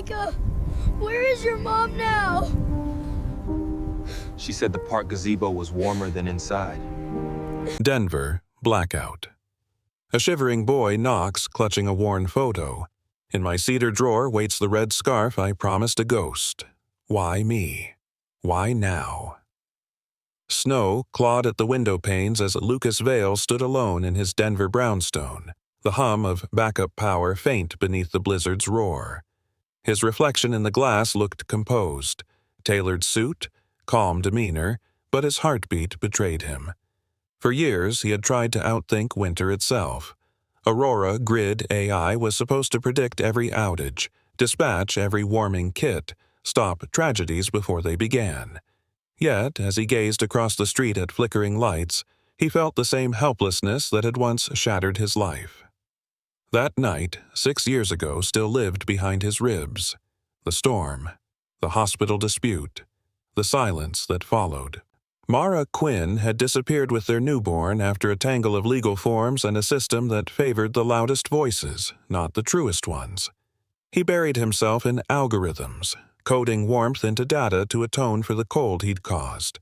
Micah, where is your mom now? She said the park gazebo was warmer than inside. Denver, blackout. A shivering boy knocks, clutching a worn photo. In my cedar drawer waits the red scarf I promised a ghost. Why me? Why now? Snow clawed at the window panes as Lucas Vale stood alone in his Denver brownstone, the hum of backup power faint beneath the blizzard's roar. His reflection in the glass looked composed, tailored suit, calm demeanor, but his heartbeat betrayed him. For years, he had tried to outthink winter itself. Aurora Grid AI was supposed to predict every outage, dispatch every warming kit, stop tragedies before they began. Yet, as he gazed across the street at flickering lights, he felt the same helplessness that had once shattered his life. That night, 6 years ago, still lived behind his ribs. The storm, the hospital dispute, the silence that followed. Mara Quinn had disappeared with their newborn after a tangle of legal forms and a system that favored the loudest voices, not the truest ones. He buried himself in algorithms, coding warmth into data to atone for the cold he'd caused.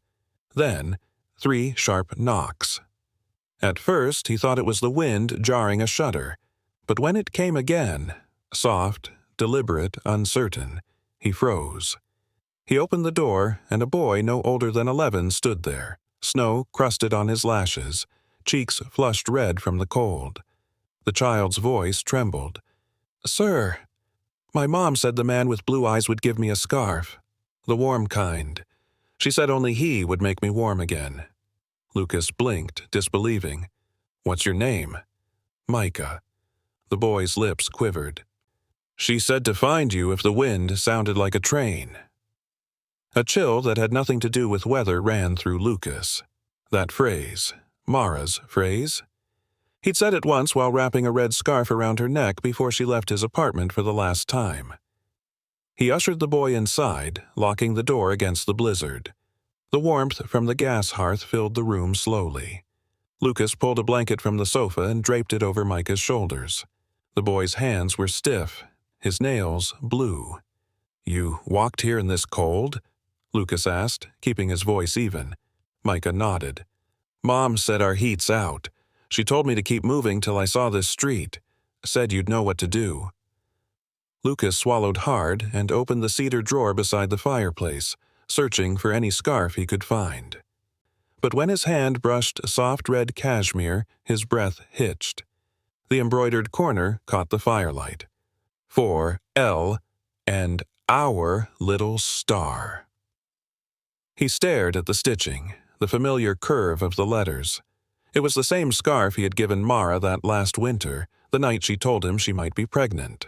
Then, 3 sharp knocks. At first, he thought it was the wind jarring a shutter, but when it came again, soft, deliberate, uncertain, he froze. He opened the door, and a boy no older than 11 stood there, snow crusted on his lashes, cheeks flushed red from the cold. The child's voice trembled. "Sir, my mom said the man with blue eyes would give me a scarf. The warm kind. She said only he would make me warm again." Lucas blinked, disbelieving. "What's your name?" "Micah." The boy's lips quivered. "She said to find you if the wind sounded like a train." A chill that had nothing to do with weather ran through Lucas. That phrase, Mara's phrase? He'd said it once while wrapping a red scarf around her neck before she left his apartment for the last time. He ushered the boy inside, locking the door against the blizzard. The warmth from the gas hearth filled the room slowly. Lucas pulled a blanket from the sofa and draped it over Micah's shoulders. The boy's hands were stiff, his nails blue. "You walked here in this cold?" Lucas asked, keeping his voice even. Micah nodded. "Mom said our heat's out. She told me to keep moving till I saw this street. Said you'd know what to do." Lucas swallowed hard and opened the cedar drawer beside the fireplace, searching for any scarf he could find. But when his hand brushed soft red cashmere, his breath hitched. The embroidered corner caught the firelight. For L and our little star. He stared at the stitching, the familiar curve of the letters. It was the same scarf he had given Mara that last winter, the night she told him she might be pregnant.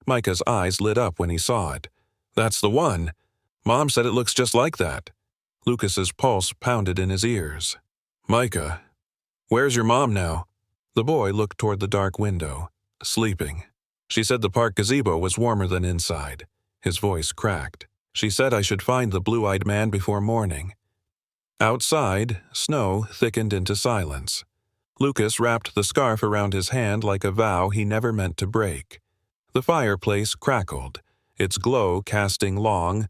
Micah's eyes lit up when he saw it. "That's the one. Mom said it looks just like that." Lucas's pulse pounded in his ears. "Micah, where's your mom now?" The boy looked toward the dark window. "Sleeping. She said the park gazebo was warmer than inside." His voice cracked. "She said I should find the blue-eyed man before morning." Outside, snow thickened into silence. Lucas wrapped the scarf around his hand like a vow he never meant to break. The fireplace crackled, its glow casting long,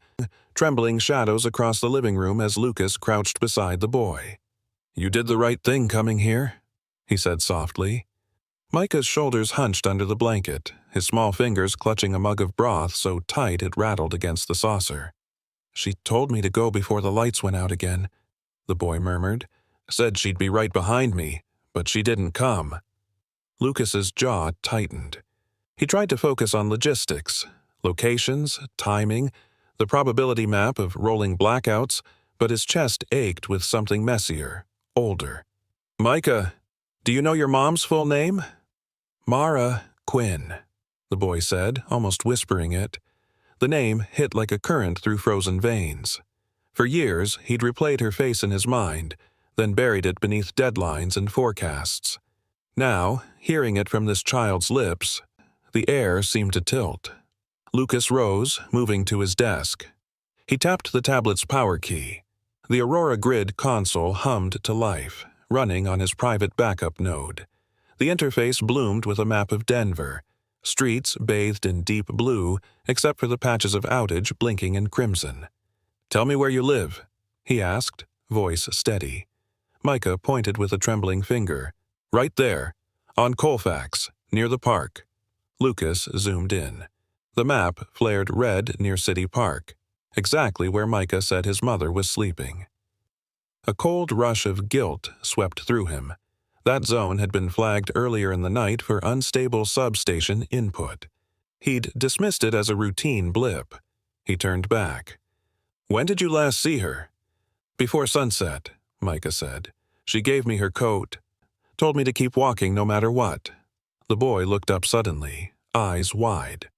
trembling shadows across the living room as Lucas crouched beside the boy. "You did the right thing coming here," he said softly. Micah's shoulders hunched under the blanket, his small fingers clutching a mug of broth so tight it rattled against the saucer. "She told me to go before the lights went out again," the boy murmured. "Said she'd be right behind me, but she didn't come." Lucas's jaw tightened. He tried to focus on logistics, locations, timing, the probability map of rolling blackouts, but his chest ached with something messier, older. "Micah, do you know your mom's full name?" "Mara Quinn," the boy said, almost whispering it. The name hit like a current through frozen veins. For years, he'd replayed her face in his mind, then buried it beneath deadlines and forecasts. Now, hearing it from this child's lips, the air seemed to tilt. Lucas rose, moving to his desk. He tapped the tablet's power key. The Aurora Grid console hummed to life, running on his private backup node. The interface bloomed with a map of Denver, streets bathed in deep blue except for the patches of outage blinking in crimson. "Tell me where you live," he asked, voice steady. Micah pointed with a trembling finger. "Right there, on Colfax, near the park." Lucas zoomed in. The map flared red near City Park, exactly where Micah said his mother was sleeping. A cold rush of guilt swept through him. That zone had been flagged earlier in the night for unstable substation input. He'd dismissed it as a routine blip. He turned back. "When did you last see her?" "Before sunset," Micah said. "She gave me her coat. Told me to keep walking no matter what." The boy looked up suddenly, eyes wide.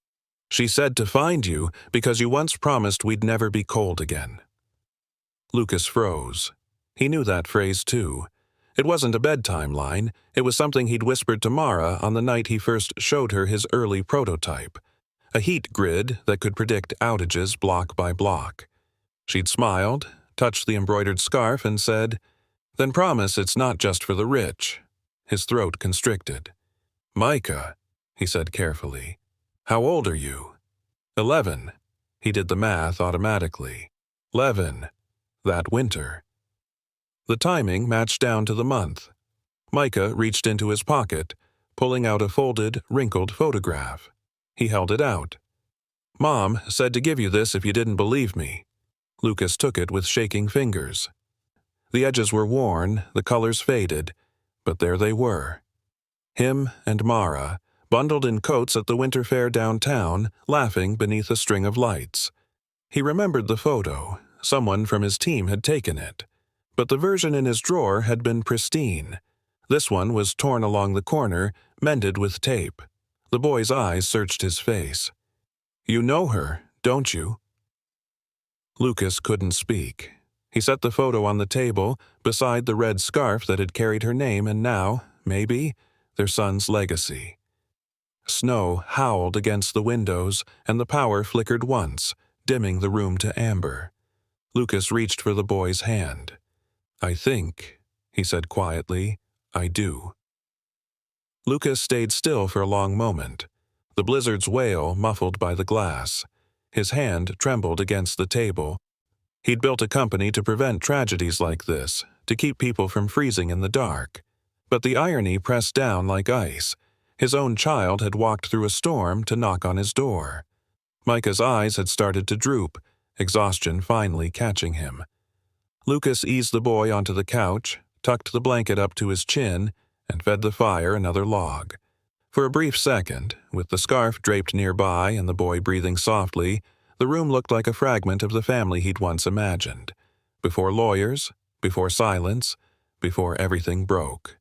"She said to find you because you once promised we'd never be cold again." Lucas froze. He knew that phrase too. It wasn't a bedtime line. It was something he'd whispered to Mara on the night he first showed her his early prototype. A heat grid that could predict outages block by block. She'd smiled, touched the embroidered scarf, and said, "Then promise it's not just for the rich." His throat constricted. "Micah," he said carefully. "How old are you?" 11. He did the math automatically. 11. That winter. The timing matched down to the month. Micah reached into his pocket, pulling out a folded, wrinkled photograph. He held it out. "Mom said to give you this if you didn't believe me." Lucas took it with shaking fingers. The edges were worn, the colors faded, but there they were. Him and Mara, bundled in coats at the winter fair downtown, laughing beneath a string of lights. He remembered the photo. Someone from his team had taken it. But the version in his drawer had been pristine. This one was torn along the corner, mended with tape. The boy's eyes searched his face. "You know her, don't you?" Lucas couldn't speak. He set the photo on the table, beside the red scarf that had carried her name and now, maybe, their son's legacy. Snow howled against the windows, and the power flickered once, dimming the room to amber. Lucas reached for the boy's hand. "I think," he said quietly, "I do." Lucas stayed still for a long moment, the blizzard's wail muffled by the glass. His hand trembled against the table. He'd built a company to prevent tragedies like this, to keep people from freezing in the dark. But the irony pressed down like ice. His own child had walked through a storm to knock on his door. Micah's eyes had started to droop, exhaustion finally catching him. Lucas eased the boy onto the couch, tucked the blanket up to his chin, and fed the fire another log. For a brief second, with the scarf draped nearby and the boy breathing softly, the room looked like a fragment of the family he'd once imagined. Before lawyers, before silence, before everything broke.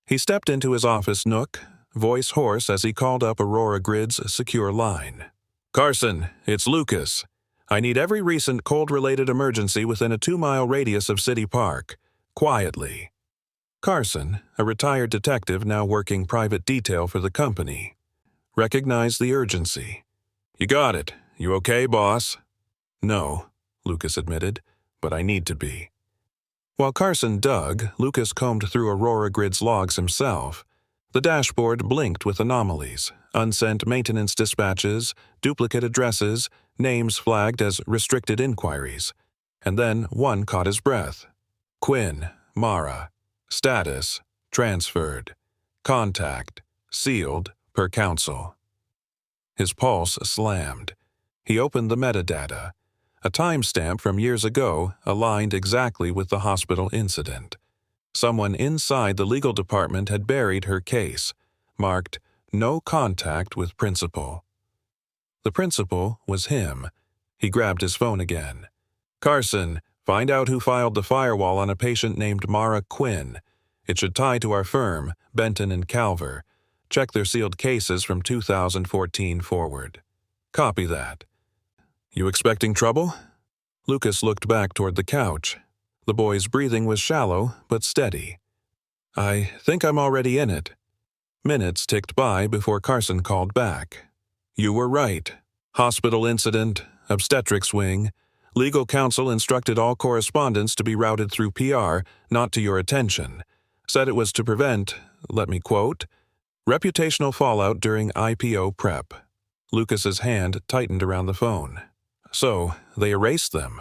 He stepped into his office nook, voice hoarse as he called up Aurora Grid's secure line. "Carson, it's Lucas. I need every recent cold-related emergency within a 2-mile radius of City Park. Quietly." Carson, a retired detective now working private detail for the company, recognized the urgency. "You got it. You okay, boss?" "No," Lucas admitted, "but I need to be." While Carson dug, Lucas combed through Aurora Grid's logs himself. The dashboard blinked with anomalies, unsent maintenance dispatches, duplicate addresses, names flagged as restricted inquiries. And then one caught his breath. Quinn, Mara. Status, transferred. Contact, sealed, per counsel. His pulse slammed. He opened the metadata. A timestamp from years ago aligned exactly with the hospital incident. Someone inside the legal department had buried her case, marked "No contact with principal." The principal was him. He grabbed his phone again. "Carson, find out who filed the firewall on a patient named Mara Quinn. It should tie to our firm, Benton and Calver. Check their sealed cases from 2014 forward." "Copy that." "You expecting trouble?" Lucas looked back toward the couch. The boy's breathing was shallow but steady. "I think I'm already in it." Minutes ticked by before Carson called back. "You were right. Hospital incident, obstetrics wing. Legal counsel instructed all correspondence to be routed through PR, not to your attention. Said it was to prevent, let me quote, Reputational fallout during IPO prep. Lucas's hand tightened around the phone. So, they erased them.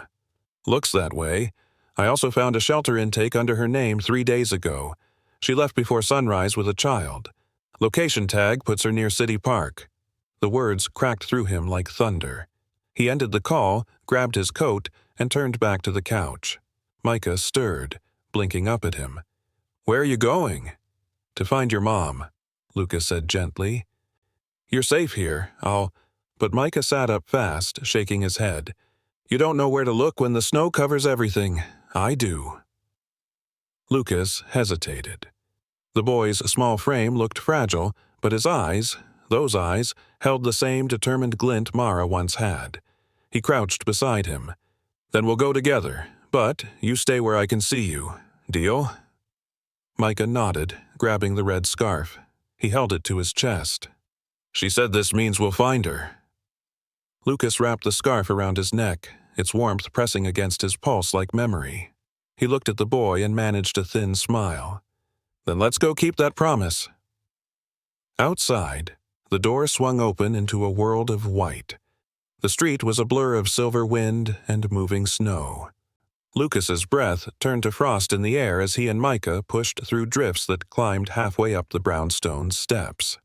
Looks that way. I also found a shelter intake under her name 3 days ago. She left before sunrise with a child. Location tag puts her near City Park. The words cracked through him like thunder. He ended the call, grabbed his coat, and turned back to the couch. Micah stirred, blinking up at him. "Where are you going?" "To find your mom," Lucas said gently. "You're safe here. But Micah sat up fast, shaking his head. "You don't know where to look when the snow covers everything. I do." Lucas hesitated. The boy's small frame looked fragile, but his eyes, those eyes, held the same determined glint Mara once had. He crouched beside him. "Then we'll go together, but you stay where I can see you. Deal?" Micah nodded, grabbing the red scarf. He held it to his chest. "She said this means we'll find her." Lucas wrapped the scarf around his neck, its warmth pressing against his pulse like memory. He looked at the boy and managed a thin smile. "Then let's go keep that promise." Outside, the door swung open into a world of white. The street was a blur of silver wind and moving snow. Lucas's breath turned to frost in the air as he and Micah pushed through drifts that climbed halfway up the brownstone steps.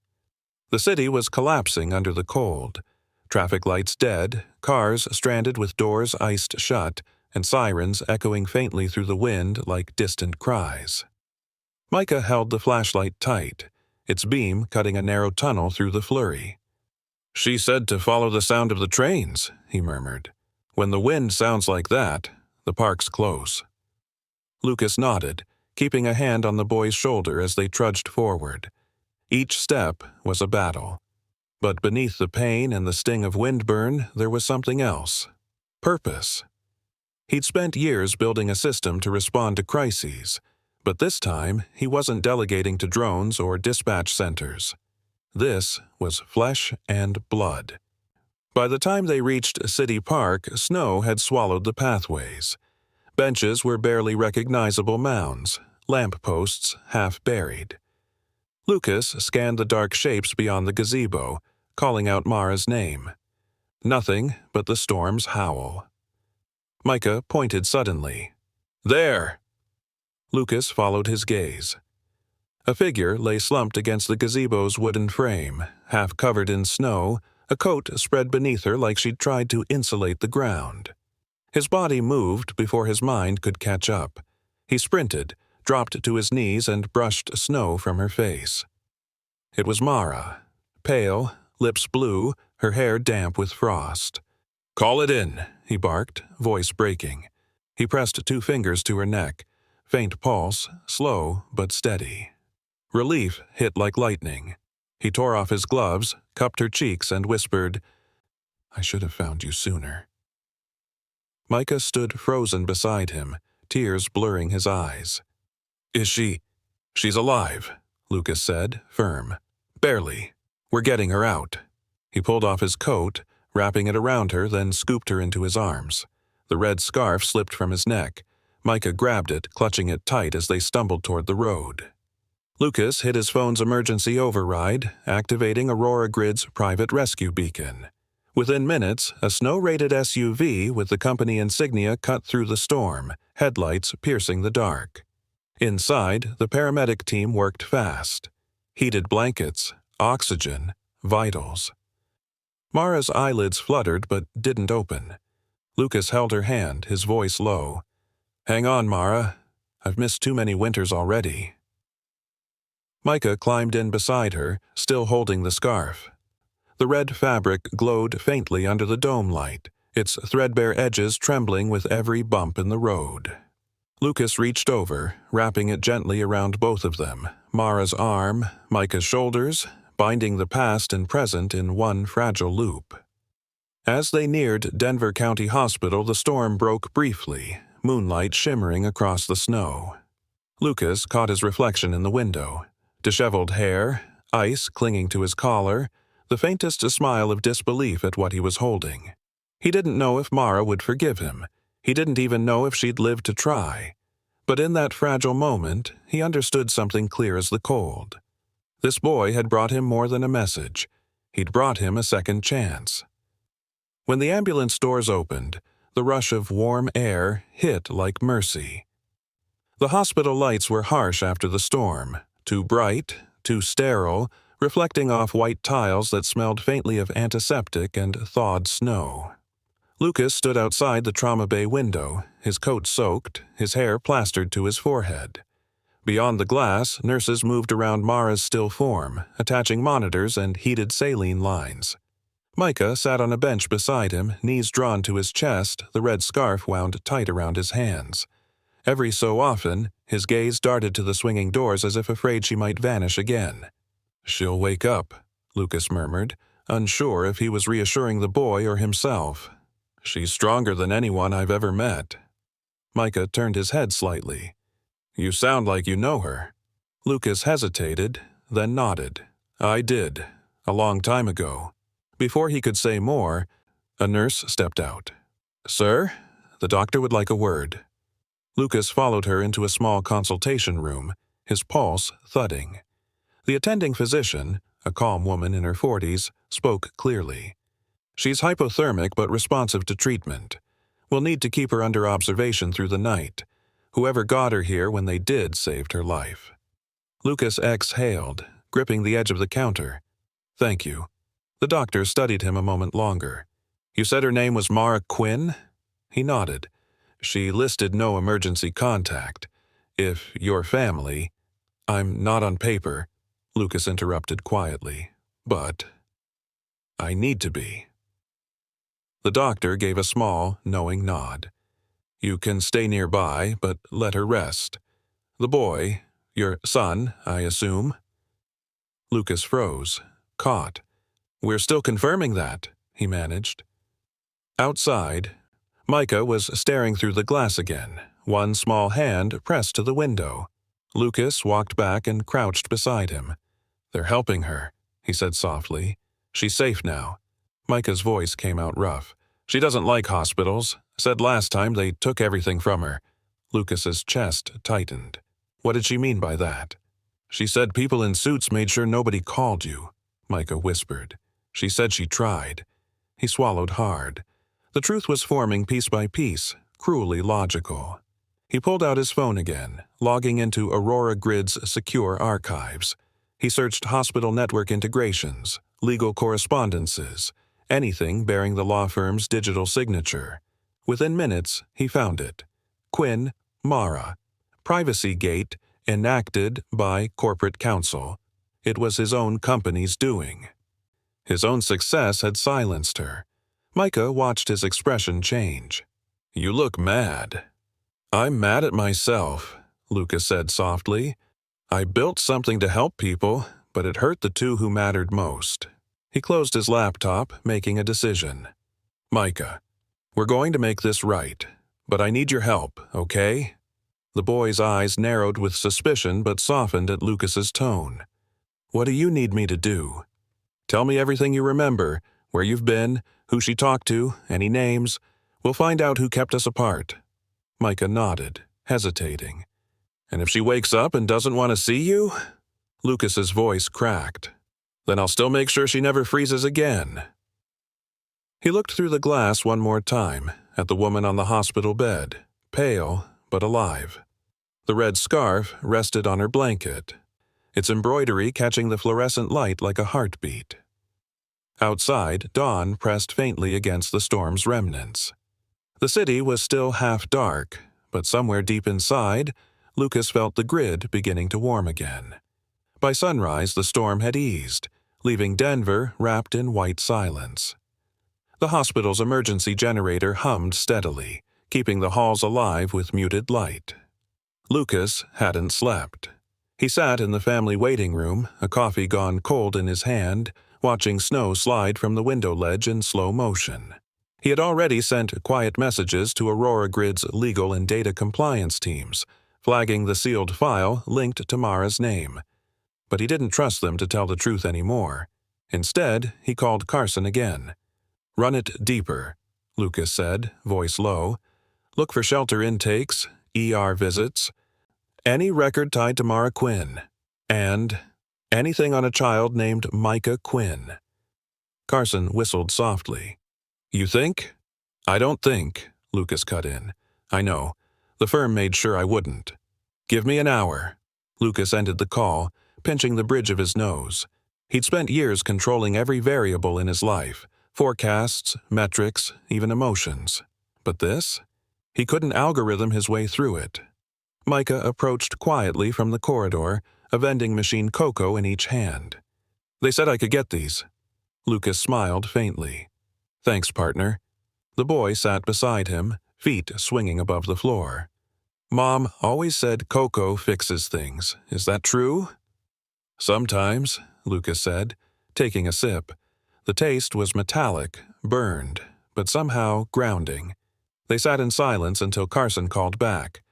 The city was collapsing under the cold. Traffic lights dead, cars stranded with doors iced shut, and sirens echoing faintly through the wind like distant cries. Micah held the flashlight tight, its beam cutting a narrow tunnel through the flurry. "She said to follow the sound of the trains," he murmured. "When the wind sounds like that, the park's close." Lucas nodded, keeping a hand on the boy's shoulder as they trudged forward. Each step was a battle. But beneath the pain and the sting of windburn, there was something else. Purpose. He'd spent years building a system to respond to crises, but this time he wasn't delegating to drones or dispatch centers. This was flesh and blood. By the time they reached City Park, snow had swallowed the pathways. Benches were barely recognizable mounds, lampposts half buried. Lucas scanned the dark shapes beyond the gazebo, calling out Mara's name. Nothing but the storm's howl. Micah pointed suddenly. "There!" Lucas followed his gaze. A figure lay slumped against the gazebo's wooden frame, half covered in snow, a coat spread beneath her like she'd tried to insulate the ground. His body moved before his mind could catch up. He sprinted, dropped to his knees and brushed snow from her face. It was Mara, pale, lips blue, her hair damp with frost. "Call it in," he barked, voice breaking. He pressed 2 fingers to her neck, faint pulse, slow but steady. Relief hit like lightning. He tore off his gloves, cupped her cheeks, and whispered, "I should have found you sooner." Micah stood frozen beside him, tears blurring his eyes. She's alive," Lucas said, firm. "Barely. We're getting her out." He pulled off his coat, wrapping it around her, then scooped her into his arms. The red scarf slipped from his neck. Micah grabbed it, clutching it tight as they stumbled toward the road. Lucas hit his phone's emergency override, activating Aurora Grid's private rescue beacon. Within minutes, a snow-rated SUV with the company insignia cut through the storm, headlights piercing the dark. Inside, the paramedic team worked fast. Heated blankets, oxygen, vitals. Mara's eyelids fluttered but didn't open. Lucas held her hand, his voice low. "Hang on, Mara. I've missed too many winters already." Micah climbed in beside her, still holding the scarf. The red fabric glowed faintly under the dome light, its threadbare edges trembling with every bump in the road. Lucas reached over, wrapping it gently around both of them, Mara's arm, Micah's shoulders, binding the past and present in one fragile loop. As they neared Denver County Hospital, the storm broke briefly, moonlight shimmering across the snow. Lucas caught his reflection in the window. Disheveled hair, ice clinging to his collar, the faintest smile of disbelief at what he was holding. He didn't know if Mara would forgive him. He didn't even know if she'd live to try. But in that fragile moment, he understood something clear as the cold. This boy had brought him more than a message. He'd brought him a second chance. When the ambulance doors opened, the rush of warm air hit like mercy. The hospital lights were harsh after the storm, too bright, too sterile, reflecting off white tiles that smelled faintly of antiseptic and thawed snow. Lucas stood outside the trauma bay window, his coat soaked, his hair plastered to his forehead. Beyond the glass, nurses moved around Mara's still form, attaching monitors and heated saline lines. Micah sat on a bench beside him, knees drawn to his chest, the red scarf wound tight around his hands. Every so often, his gaze darted to the swinging doors as if afraid she might vanish again. "She'll wake up," Lucas murmured, unsure if he was reassuring the boy or himself. "She's stronger than anyone I've ever met." Micah turned his head slightly. "You sound like you know her." Lucas hesitated, then nodded. "I did, a long time ago." Before he could say more, a nurse stepped out. "Sir, the doctor would like a word." Lucas followed her into a small consultation room, his pulse thudding. The attending physician, a calm woman in her 40s, spoke clearly. "She's hypothermic but responsive to treatment. We'll need to keep her under observation through the night. Whoever got her here when they did saved her life." Lucas exhaled, gripping the edge of the counter. "Thank you." The doctor studied him a moment longer. "You said her name was Mara Quinn?" He nodded. "She listed no emergency contact. If your family—" "I'm not on paper," Lucas interrupted quietly. "But I need to be." The doctor gave a small, knowing nod. "You can stay nearby, but let her rest. The boy, your son, I assume?" Lucas froze, caught. "We're still confirming that," he managed. Outside, Micah was staring through the glass again, one small hand pressed to the window. Lucas walked back and crouched beside him. "They're helping her," he said softly. "She's safe now." Micah's voice came out rough. "She doesn't like hospitals. Said last time they took everything from her." Lucas's chest tightened. "What did she mean by that?" "She said people in suits made sure nobody called you," Micah whispered. "She said she tried." He swallowed hard. The truth was forming piece by piece, cruelly logical. He pulled out his phone again, logging into Aurora Grid's secure archives. He searched hospital network integrations, legal correspondences, anything bearing the law firm's digital signature. Within minutes, he found it. Quinn, Mara. Privacy Gate, enacted by corporate counsel. It was his own company's doing. His own success had silenced her. Micah watched his expression change. "You look mad." "I'm mad at myself," Lucas said softly. "I built something to help people, but it hurt the two who mattered most." He closed his laptop, making a decision. "Micah, we're going to make this right, but I need your help, okay?" The boy's eyes narrowed with suspicion but softened at Lucas's tone. "What do you need me to do?" "Tell me everything you remember, where you've been, who she talked to, any names. We'll find out who kept us apart." Micah nodded, hesitating. "And if she wakes up and doesn't want to see you?" Lucas's voice cracked. "Then I'll still make sure she never freezes again." He looked through the glass one more time, at the woman on the hospital bed, pale but alive. The red scarf rested on her blanket, its embroidery catching the fluorescent light like a heartbeat. Outside, dawn pressed faintly against the storm's remnants. The city was still half dark, but somewhere deep inside, Lucas felt the grid beginning to warm again. By sunrise, the storm had eased, leaving Denver wrapped in white silence. The hospital's emergency generator hummed steadily, keeping the halls alive with muted light. Lucas hadn't slept. He sat in the family waiting room, a coffee gone cold in his hand, watching snow slide from the window ledge in slow motion. He had already sent quiet messages to Aurora Grid's legal and data compliance teams, flagging the sealed file linked to Mara's name. But he didn't trust them to tell the truth anymore. Instead, he called Carson again. "Run it deeper," Lucas said, voice low. "Look for shelter intakes, ER visits, any record tied to Mara Quinn, and Anything on a child named Micah Quinn. Carson whistled softly. You think? I don't think, Lucas cut in. I know. The firm made sure I wouldn't. Give me an hour. Lucas ended the call, pinching the bridge of his nose. He'd spent years controlling every variable in his life, forecasts, metrics, even emotions. But this? He couldn't algorithm his way through it. Micah approached quietly from the corridor, a vending machine cocoa in each hand. They said I could get these. Lucas smiled faintly. Thanks, partner. The boy sat beside him, feet swinging above the floor. Mom always said cocoa fixes things. Is that true? Sometimes, Lucas said, taking a sip. The taste was metallic, burned, but somehow grounding. They sat in silence until Carson called back.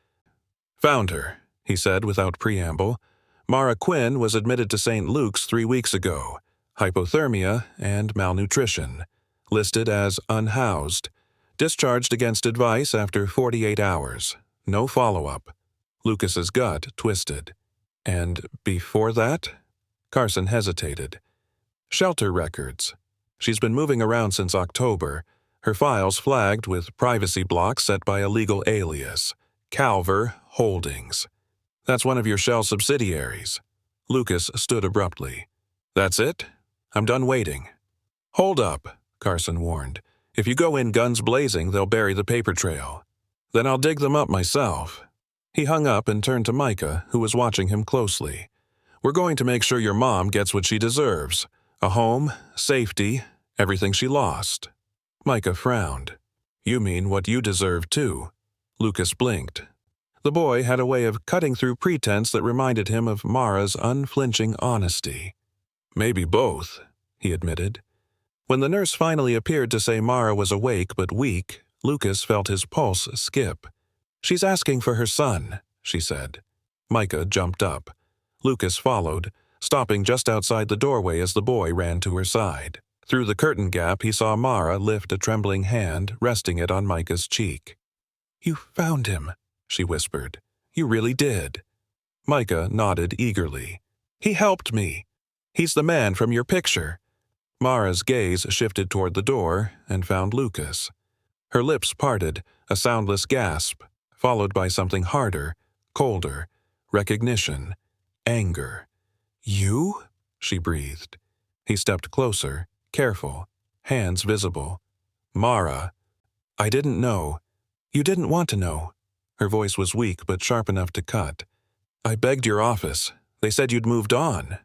Found her, he said without preamble. Mara Quinn was admitted to St. Luke's 3 weeks ago. Hypothermia and malnutrition. Listed as unhoused. Discharged against advice after 48 hours. No follow-up. Lucas's gut twisted. And before that? Carson hesitated. Shelter records. She's been moving around since October. Her files flagged with privacy blocks set by a legal alias. Calver Holdings. That's one of your shell subsidiaries. Lucas stood abruptly. That's it? I'm done waiting. Hold up, Carson warned. If you go in guns blazing, they'll bury the paper trail. Then I'll dig them up myself. He hung up and turned to Micah, who was watching him closely. We're going to make sure your mom gets what she deserves. A home, safety, everything she lost. Micah frowned. You mean what you deserve, too. Lucas blinked. The boy had a way of cutting through pretense that reminded him of Mara's unflinching honesty. Maybe both, he admitted. When the nurse finally appeared to say Mara was awake but weak, Lucas felt his pulse skip. She's asking for her son, she said. Micah jumped up. Lucas followed, stopping just outside the doorway as the boy ran to her side. Through the curtain gap, he saw Mara lift a trembling hand, resting it on Micah's cheek. You found him, she whispered. You really did. Micah nodded eagerly. He helped me. He's the man from your picture. Mara's gaze shifted toward the door and found Lucas. Her lips parted, a soundless gasp, followed by something harder, colder, recognition, anger. You? She breathed. He stepped closer, careful, hands visible. Mara. I didn't know. You didn't want to know. Her voice was weak but sharp enough to cut. I begged your office. They said you'd moved on.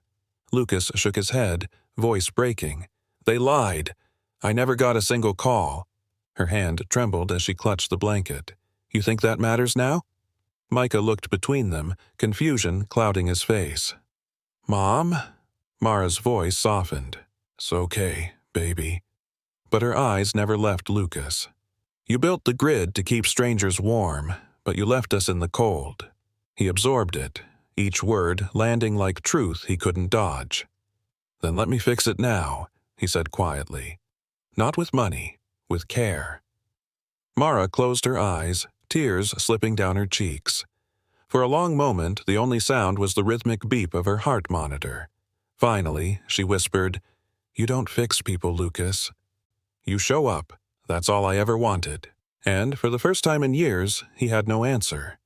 Lucas shook his head, voice breaking. They lied. I never got a single call. Her hand trembled as she clutched the blanket. You think that matters now? Micah looked between them, confusion clouding his face. Mom? Mara's voice softened. It's okay, baby. But her eyes never left Lucas. You built the grid to keep strangers warm, but you left us in the cold. He absorbed it, each word landing like truth he couldn't dodge. Then let me fix it now, he said quietly. Not with money, with care. Mara closed her eyes, tears slipping down her cheeks. For a long moment, the only sound was the rhythmic beep of her heart monitor. Finally, she whispered, You don't fix people, Lucas. You show up. That's all I ever wanted. And for the first time in years, he had no answer.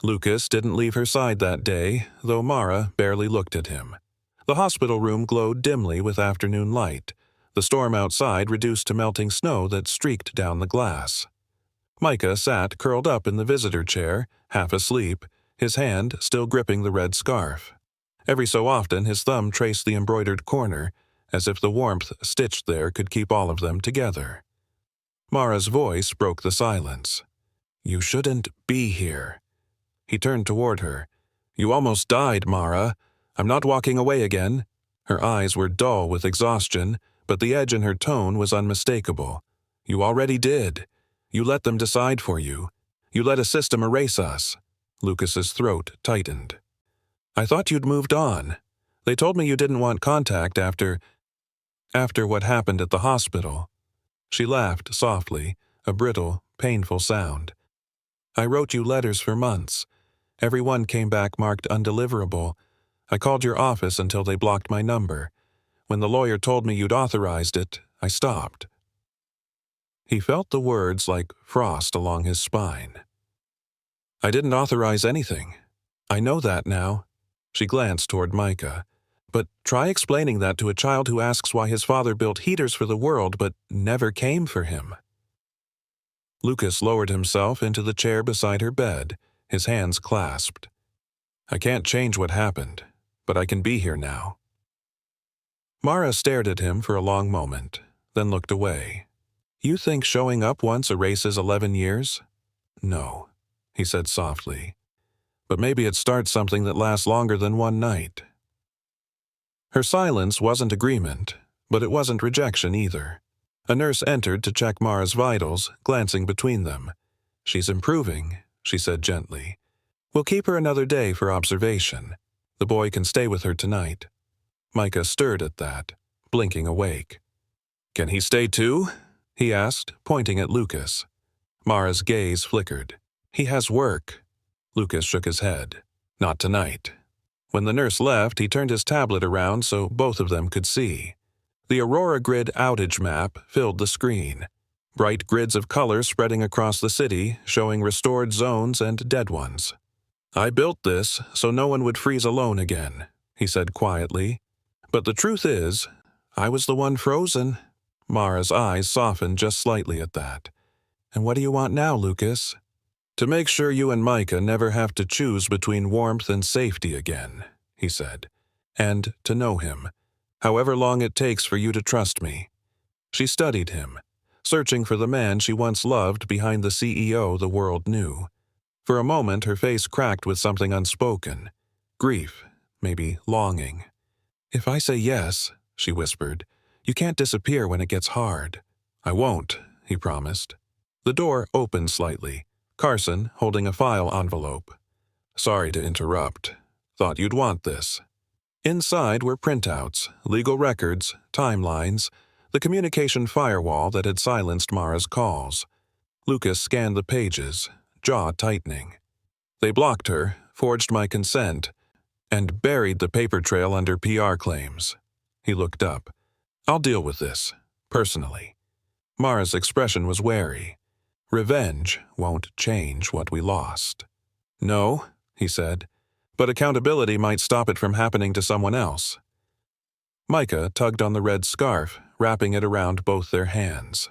Lucas didn't leave her side that day, though Mara barely looked at him. The hospital room glowed dimly with afternoon light. The storm outside reduced to melting snow that streaked down the glass. Micah sat curled up in the visitor chair, half asleep, his hand still gripping the red scarf. Every so often his thumb traced the embroidered corner, as if the warmth stitched there could keep all of them together. Mara's voice broke the silence. You shouldn't be here. He turned toward her. You almost died, Mara. I'm not walking away again. Her eyes were dull with exhaustion, but the edge in her tone was unmistakable. You already did. You let them decide for you. You let a system erase us. Lucas's throat tightened. I thought you'd moved on. They told me you didn't want contact after what happened at the hospital. She laughed softly, a brittle, painful sound. I wrote you letters for months. Every one came back marked undeliverable. I called your office until they blocked my number. When the lawyer told me you'd authorized it, I stopped." He felt the words like frost along his spine. "I didn't authorize anything. I know that now." She glanced toward Micah. "But try explaining that to a child who asks why his father built heaters for the world but never came for him." Lucas lowered himself into the chair beside her bed, his hands clasped. "I can't change what happened, but I can be here now." Mara stared at him for a long moment, then looked away. "You think showing up once erases 11 years? No," he said softly. "But maybe it starts something that lasts longer than one night." Her silence wasn't agreement, but it wasn't rejection either. A nurse entered to check Mara's vitals, glancing between them. "She's improving," she said gently. "We'll keep her another day for observation. The boy can stay with her tonight." Micah stirred at that, blinking awake. "Can he stay too?" he asked, pointing at Lucas. Mara's gaze flickered. "He has work." Lucas shook his head. "Not tonight." When the nurse left, he turned his tablet around so both of them could see. The Aurora Grid outage map filled the screen. Bright grids of color spreading across the city, showing restored zones and dead ones. "I built this so no one would freeze alone again," he said quietly. "But the truth is, I was the one frozen." Mara's eyes softened just slightly at that. "And what do you want now, Lucas?" "To make sure you and Micah never have to choose between warmth and safety again," he said. "And to know him, however long it takes for you to trust me." She studied him, searching for the man she once loved behind the CEO the world knew. For a moment her face cracked with something unspoken. Grief, maybe longing. "If I say yes," she whispered, "you can't disappear when it gets hard." "I won't," he promised. The door opened slightly, Carson holding a file envelope. "Sorry to interrupt. Thought you'd want this." Inside were printouts, legal records, timelines, the communication firewall that had silenced Mara's calls. Lucas scanned the pages, jaw tightening. "They blocked her, forged my consent, and buried the paper trail under PR claims." He looked up. "I'll deal with this, personally." Mara's expression was wary. "Revenge won't change what we lost." "No," he said, "but accountability might stop it from happening to someone else." Micah tugged on the red scarf, wrapping it around both their hands.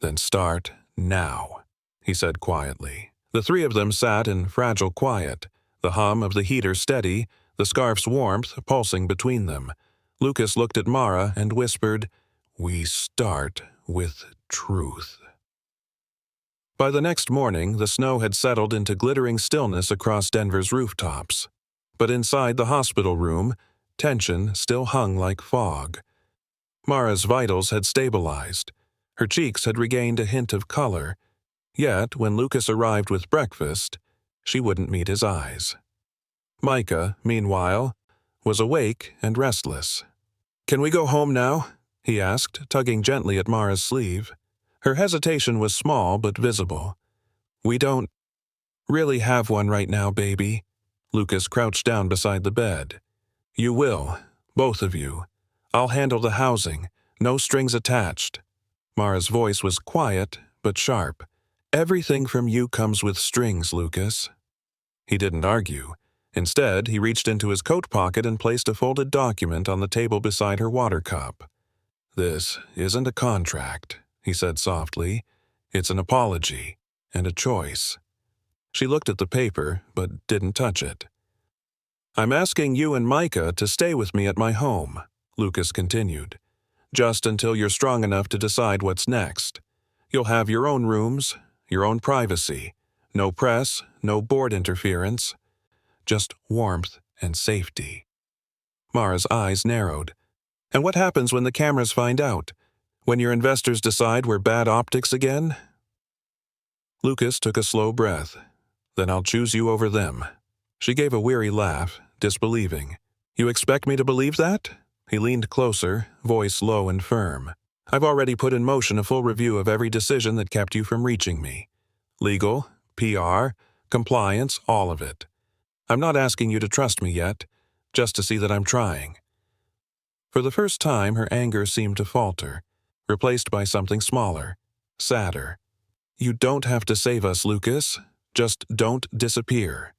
"Then start now," he said quietly. The three of them sat in fragile quiet, the hum of the heater steady, the scarf's warmth pulsing between them. Lucas looked at Mara and whispered, "We start with truth." By the next morning, the snow had settled into glittering stillness across Denver's rooftops. But inside the hospital room, tension still hung like fog. Mara's vitals had stabilized. Her cheeks had regained a hint of color. Yet, when Lucas arrived with breakfast, she wouldn't meet his eyes. Micah, meanwhile, was awake and restless. "Can we go home now?" he asked, tugging gently at Mara's sleeve. Her hesitation was small but visible. "We don't really have one right now, baby." Lucas crouched down beside the bed. "You will, both of you. I'll handle the housing, no strings attached." Mara's voice was quiet but sharp. "Everything from you comes with strings, Lucas." He didn't argue. Instead, he reached into his coat pocket and placed a folded document on the table beside her water cup. "This isn't a contract," he said softly. "It's an apology and a choice." She looked at the paper, but didn't touch it. "I'm asking you and Micah to stay with me at my home," Lucas continued, "just until you're strong enough to decide what's next. You'll have your own rooms, your own privacy, no press, no board interference, just warmth and safety." Mara's eyes narrowed. "And what happens when the cameras find out? When your investors decide we're bad optics again?" Lucas took a slow breath. "Then I'll choose you over them." She gave a weary laugh, disbelieving. "You expect me to believe that?" He leaned closer, voice low and firm. "I've already put in motion a full review of every decision that kept you from reaching me. Legal, PR, compliance, all of it. I'm not asking you to trust me yet, just to see that I'm trying." For the first time, her anger seemed to falter, replaced by something smaller, sadder. "You don't have to save us, Lucas. Just don't disappear."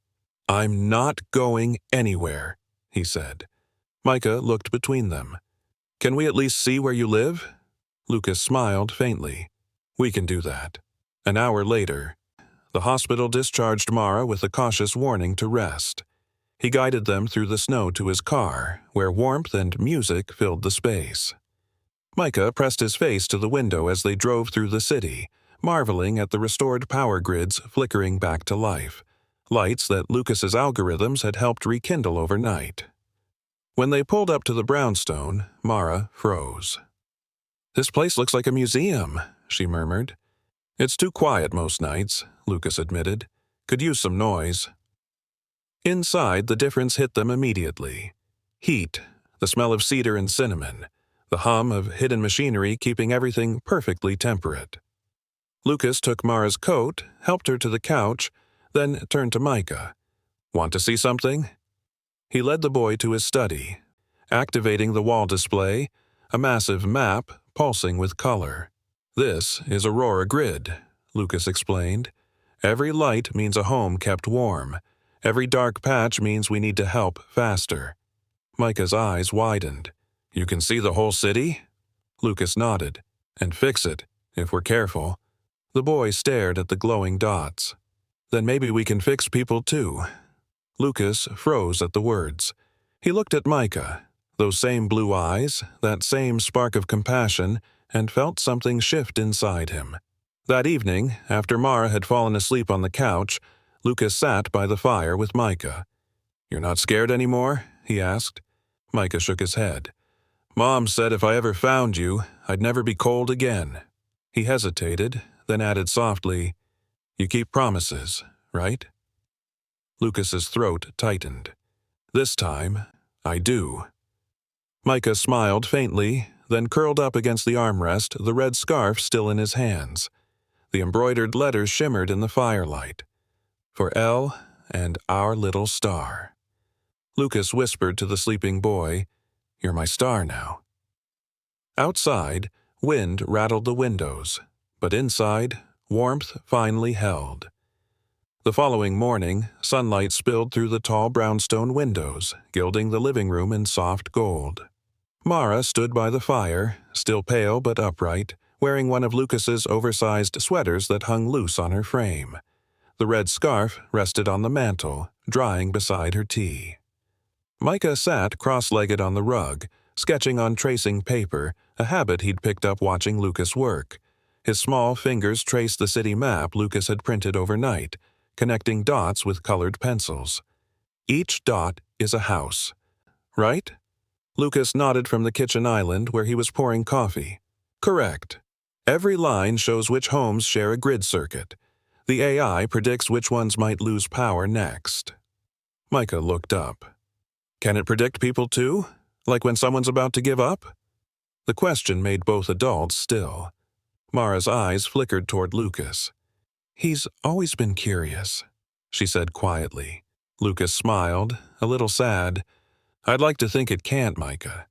"I'm not going anywhere," he said. Micah looked between them. "Can we at least see where you live?" Lucas smiled faintly. "We can do that." An hour later, the hospital discharged Mara with a cautious warning to rest. He guided them through the snow to his car, where warmth and music filled the space. Micah pressed his face to the window as they drove through the city, marveling at the restored power grids flickering back to life, lights that Lucas's algorithms had helped rekindle overnight. When they pulled up to the brownstone, Mara froze. "This place looks like a museum," she murmured. "It's too quiet most nights," Lucas admitted. "Could use some noise." Inside, the difference hit them immediately. Heat, the smell of cedar and cinnamon, the hum of hidden machinery keeping everything perfectly temperate. Lucas took Mara's coat, helped her to the couch, then turned to Micah. "Want to see something?" He led the boy to his study, activating the wall display, a massive map pulsing with color. "This is Aurora Grid," Lucas explained. "Every light means a home kept warm. Every dark patch means we need to help faster." Micah's eyes widened. "You can see the whole city?" Lucas nodded. "And fix it, if we're careful." The boy stared at the glowing dots. "Then maybe we can fix people too." Lucas froze at the words. He looked at Micah, those same blue eyes, that same spark of compassion, and felt something shift inside him. That evening, after Mara had fallen asleep on the couch, Lucas sat by the fire with Micah. "You're not scared anymore?" he asked. Micah shook his head. "Mom said if I ever found you, I'd never be cold again." He hesitated, then added softly, "You keep promises, right?" Lucas's throat tightened. "This time, I do." Micah smiled faintly, then curled up against the armrest, the red scarf still in his hands. The embroidered letters shimmered in the firelight. "For Elle and our little star." Lucas whispered to the sleeping boy, "You're my star now." Outside, wind rattled the windows, but inside, warmth finally held. The following morning, sunlight spilled through the tall brownstone windows, gilding the living room in soft gold. Mara stood by the fire, still pale but upright, wearing one of Lucas's oversized sweaters that hung loose on her frame. The red scarf rested on the mantel, drying beside her tea. Micah sat cross-legged on the rug, sketching on tracing paper, a habit he'd picked up watching Lucas work. His small fingers traced the city map Lucas had printed overnight, connecting dots with colored pencils. "Each dot is a house. Right?" Lucas nodded from the kitchen island where he was pouring coffee. "Correct. Every line shows which homes share a grid circuit. The AI predicts which ones might lose power next." Micah looked up. "Can it predict people too? Like when someone's about to give up?" The question made both adults still. Mara's eyes flickered toward Lucas. "He's always been curious," she said quietly. Lucas smiled, a little sad. "I'd like to think it can't, Micah.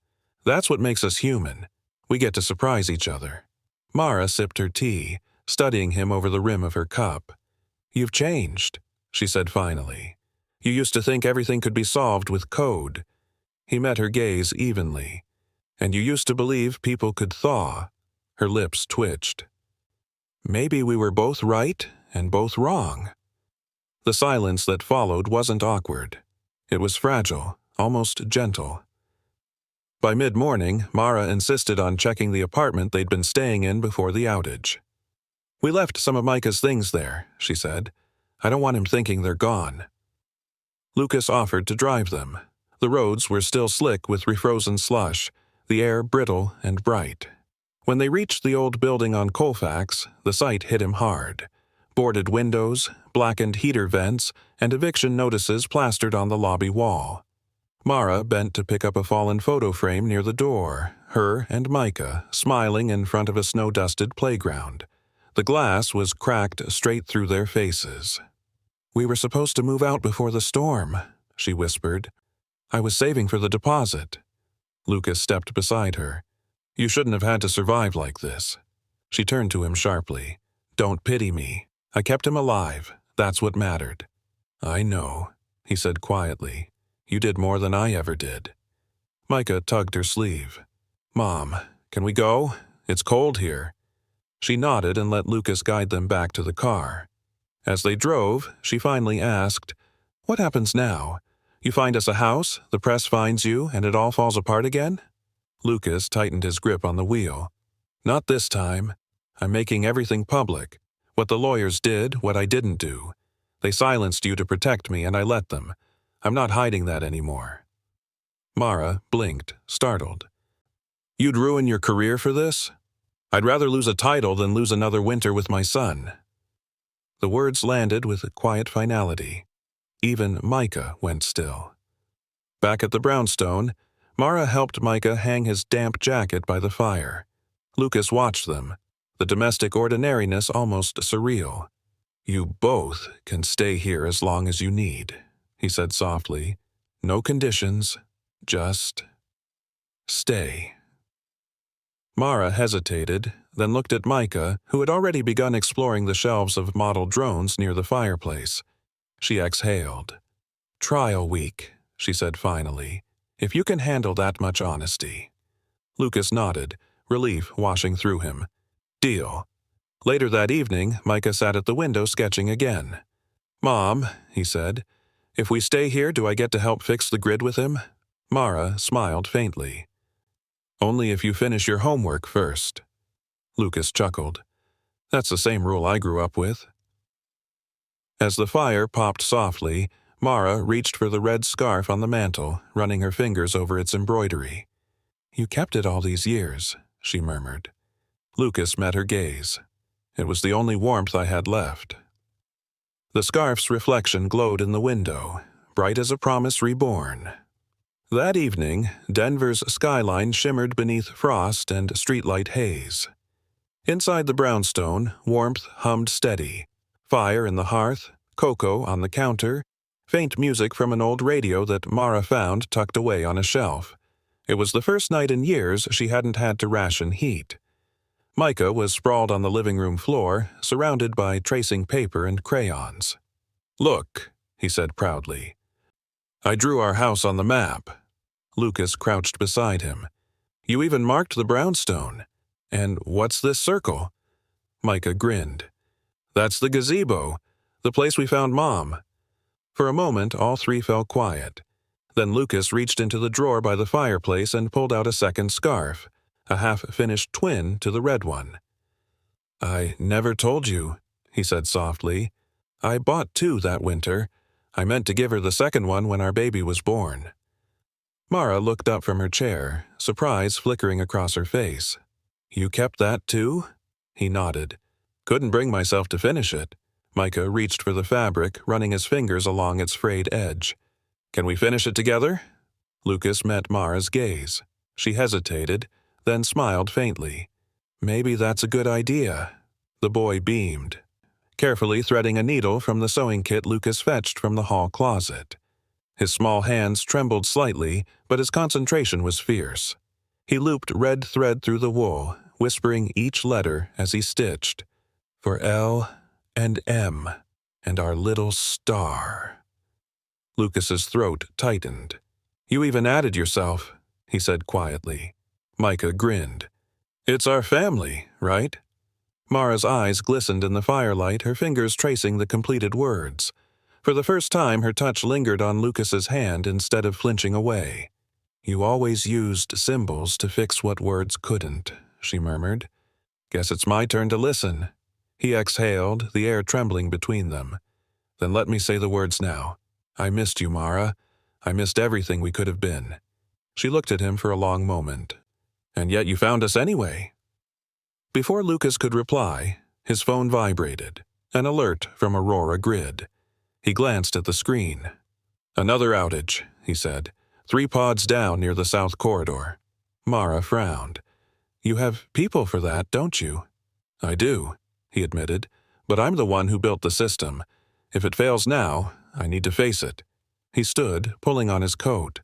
That's what makes us human. We get to surprise each other." Mara sipped her tea, studying him over the rim of her cup. "You've changed," she said finally. "You used to think everything could be solved with code." He met her gaze evenly. "And you used to believe people could thaw." Her lips twitched. "Maybe we were both right and both wrong." The silence that followed wasn't awkward. It was fragile, almost gentle. By mid-morning, Mara insisted on checking the apartment they'd been staying in before the outage. "We left some of Micah's things there," she said. "I don't want him thinking they're gone." Lucas offered to drive them. The roads were still slick with refrozen slush, the air brittle and bright. When they reached the old building on Colfax, the sight hit him hard. Boarded windows, blackened heater vents, and eviction notices plastered on the lobby wall. Mara bent to pick up a fallen photo frame near the door, her and Micah smiling in front of a snow-dusted playground. The glass was cracked straight through their faces. "We were supposed to move out before the storm," she whispered. I was saving for the deposit. Lucas stepped beside her. You shouldn't have had to survive like this. She turned to him sharply. Don't pity me. I kept him alive. That's what mattered. I know, he said quietly. You did more than I ever did. Micah tugged her sleeve. Mom, can we go? It's cold here. She nodded and let Lucas guide them back to the car. As they drove, she finally asked, What happens now? You find us a house, the press finds you, and it all falls apart again? Lucas tightened his grip on the wheel. Not this time. I'm making everything public. What the lawyers did, what I didn't do. They silenced you to protect me, and I let them. I'm not hiding that anymore. Mara blinked, startled. You'd ruin your career for this? I'd rather lose a title than lose another winter with my son. The words landed with a quiet finality. Even Micah went still. Back at the brownstone, Mara helped Micah hang his damp jacket by the fire. Lucas watched them, the domestic ordinariness almost surreal. You both can stay here as long as you need, he said softly. No conditions, just stay. Mara hesitated, then looked at Micah, who had already begun exploring the shelves of model drones near the fireplace. She exhaled. Trial week, she said finally, if you can handle that much honesty. Lucas nodded, relief washing through him. Deal. Later that evening, Micah sat at the window sketching again. Mom, he said, if we stay here, do I get to help fix the grid with him? Mara smiled faintly. Only if you finish your homework first. Lucas chuckled. That's the same rule I grew up with. As the fire popped softly, Mara reached for the red scarf on the mantel, running her fingers over its embroidery. You kept it all these years, she murmured. Lucas met her gaze. It was the only warmth I had left. The scarf's reflection glowed in the window, bright as a promise reborn. That evening, Denver's skyline shimmered beneath frost and streetlight haze. Inside the brownstone, warmth hummed steady. Fire in the hearth, cocoa on the counter, faint music from an old radio that Mara found tucked away on a shelf. It was the first night in years she hadn't had to ration heat. Micah was sprawled on the living room floor, surrounded by tracing paper and crayons. Look, he said proudly. I drew our house on the map. Lucas crouched beside him. You even marked the brownstone. And what's this circle? Micah grinned. That's the gazebo, the place we found Mom. For a moment, all three fell quiet. Then Lucas reached into the drawer by the fireplace and pulled out a second scarf, a half-finished twin to the red one. I never told you, he said softly. I bought two that winter. I meant to give her the second one when our baby was born. Mara looked up from her chair, surprise flickering across her face. You kept that too? He nodded. Couldn't bring myself to finish it. Micah reached for the fabric, running his fingers along its frayed edge. Can we finish it together? Lucas met Mara's gaze. She hesitated, then smiled faintly. Maybe that's a good idea. The boy beamed, carefully threading a needle from the sewing kit Lucas fetched from the hall closet. His small hands trembled slightly, but his concentration was fierce. He looped red thread through the wool, whispering each letter as he stitched. For L and M and our little star. Lucas's throat tightened. You even added yourself, he said quietly. Micah grinned. It's our family, right? Mara's eyes glistened in the firelight, her fingers tracing the completed words. For the first time, her touch lingered on Lucas's hand instead of flinching away. You always used symbols to fix what words couldn't, she murmured. Guess it's my turn to listen. He exhaled, the air trembling between them. Then let me say the words now. I missed you, Mara. I missed everything we could have been. She looked at him for a long moment. And yet you found us anyway. Before Lucas could reply, his phone vibrated, an alert from Aurora Grid. He glanced at the screen. Another outage, he said. 3 pods down near the south corridor. Mara frowned. You have people for that, don't you? I do, he admitted, but I'm the one who built the system. If it fails now, I need to face it. He stood, pulling on his coat.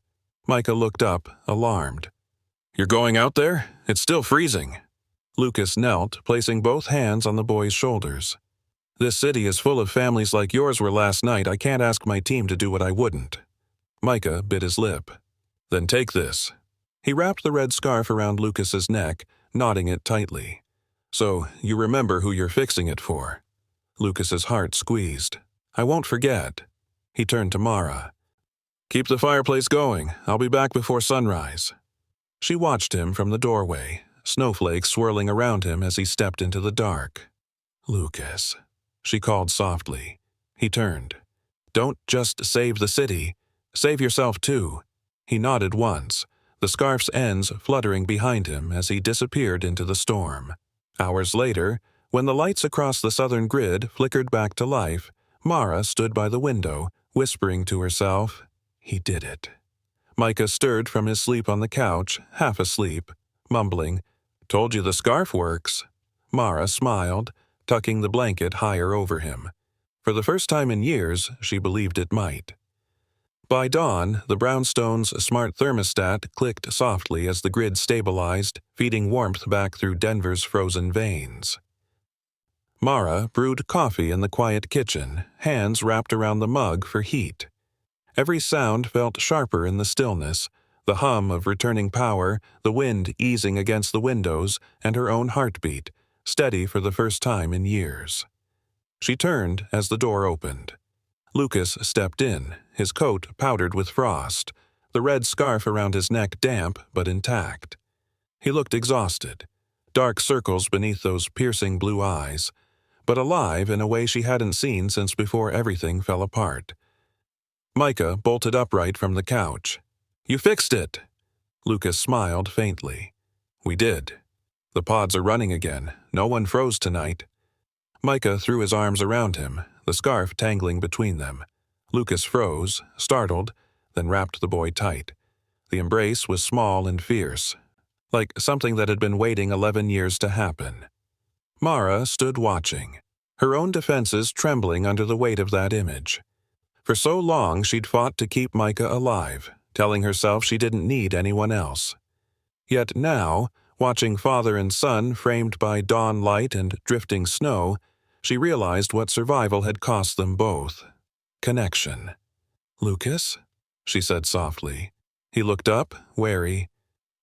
Micah looked up, alarmed. "You're going out there? It's still freezing." Lucas knelt, placing both hands on the boy's shoulders. "This city is full of families like yours were last night. I can't ask my team to do what I wouldn't." Micah bit his lip. "Then take this." He wrapped the red scarf around Lucas's neck, knotting it tightly. "So you remember who you're fixing it for." Lucas's heart squeezed. "I won't forget." He turned to Mara. "Keep the fireplace going. I'll be back before sunrise." She watched him from the doorway, snowflakes swirling around him as he stepped into the dark. "Lucas," she called softly. He turned. "Don't just save the city. Save yourself too." He nodded once, the scarf's ends fluttering behind him as he disappeared into the storm. Hours later, when the lights across the southern grid flickered back to life, Mara stood by the window, whispering to herself, "He did it." Micah stirred from his sleep on the couch, half asleep, mumbling, "Told you the scarf works." Mara smiled, tucking the blanket higher over him. For the first time in years, she believed it might. By dawn, the brownstone's smart thermostat clicked softly as the grid stabilized, feeding warmth back through Denver's frozen veins. Mara brewed coffee in the quiet kitchen, hands wrapped around the mug for heat. Every sound felt sharper in the stillness, the hum of returning power, the wind easing against the windows, and her own heartbeat, steady for the first time in years. She turned as the door opened. Lucas stepped in, his coat powdered with frost, the red scarf around his neck damp but intact. He looked exhausted, dark circles beneath those piercing blue eyes, but alive in a way she hadn't seen since before everything fell apart. Micah bolted upright from the couch. "You fixed it!" Lucas smiled faintly. "We did. The pods are running again. No one froze tonight." Micah threw his arms around him, the scarf tangling between them. Lucas froze, startled, then wrapped the boy tight. The embrace was small and fierce, like something that had been waiting 11 years to happen. Mara stood watching, her own defenses trembling under the weight of that image. For so long she'd fought to keep Micah alive, telling herself she didn't need anyone else. Yet now, watching father and son framed by dawn light and drifting snow, she realized what survival had cost them both. Connection. "Lucas?" she said softly. He looked up, wary.